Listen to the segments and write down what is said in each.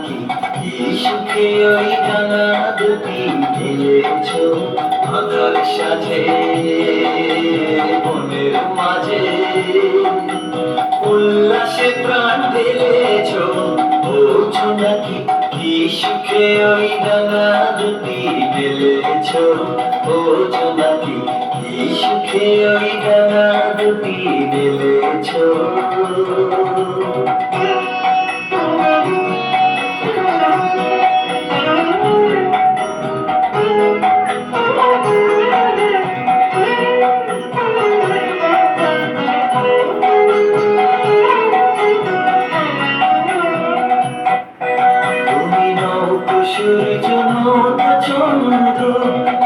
নাকি কি সুখে ওই ডানা দুটি মেলেছ আধার সাথে বনের মাঝে উল্লাসে প্রাণ ঢেলেছ বোঝো নাকি কি সুখে ওই ডানা দুটি মেলেছ বোঝো নাকি কি সুখে ওই ডানা দুটি মেলেছ। সূর্য নৌকা চন্দ্র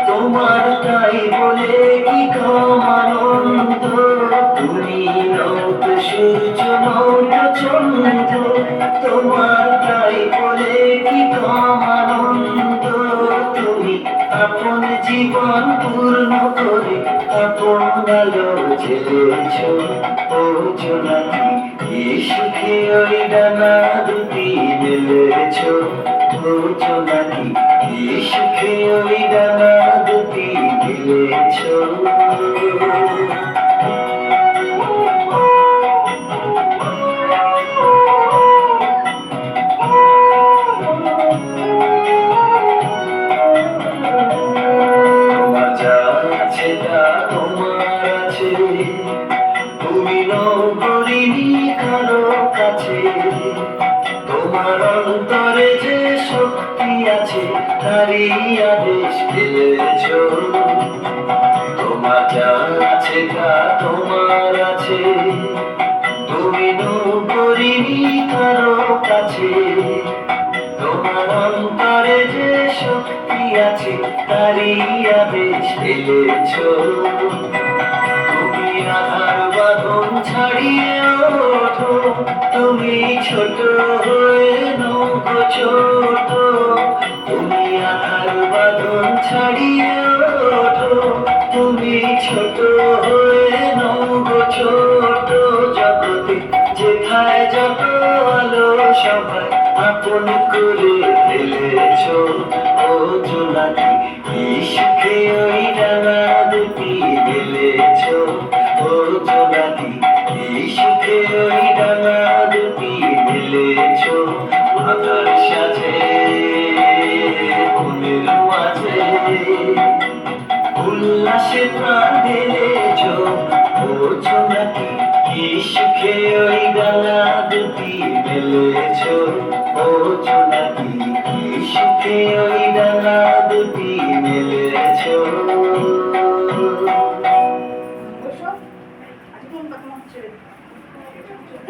তোমার তাই বলে কি কম আনন্দ। তুমি নৌকা সূর্য নৌকা চন্দ্র তোমার তাই বলে কি কম আনন্দ। তুমি আপন জীবন পূর্ণ করে আপন আলো জ্বেলেছ বোঝো নাকি কি সুখে ওই ডানা দুটি মেলেছ বোঝো নাকি কি সুখে ওই ডানা দুটি মেলেছ। তোমার যা আছে তা তোমার আছে, তুমি নও করিনি কারো কাছে। তোমার অন্তরে যে শক্তি আছে তারই আদেশ দিয়েছ। তোমার যা আছে তা তোমার আছে, তুমি নও করিনি কারো কাছে। তোমার অন্তরে যে শক্তি আছে তারই আদেশ দিয়েছ। তুমি আধার বাঁধন ছাড়িয়ে ওঠো, তুমি ছোট হয়ে নৌকো ছোট। তুমি আধার বাঁধন ছাড়িয়ে ওঠো, তুমি ছোট হয়ে নৌকো ছোট। জগতে যেথায় যত আলো সবাই আপন করে ফেলেছ বোঝো নাকি কি সুখে ওই ডানা দুটি মেলেছ বোঝো নাকি কি সুখে ওই ডানা দুটি মেলেছ আধার সাথে বনের মাঝে উল্লাসে প্রাণ ঢেলেছ বোঝো নাকি কি সুখে ওই ডানা দুটি মেলেছ বোঝো নাকি কি সুখে ওই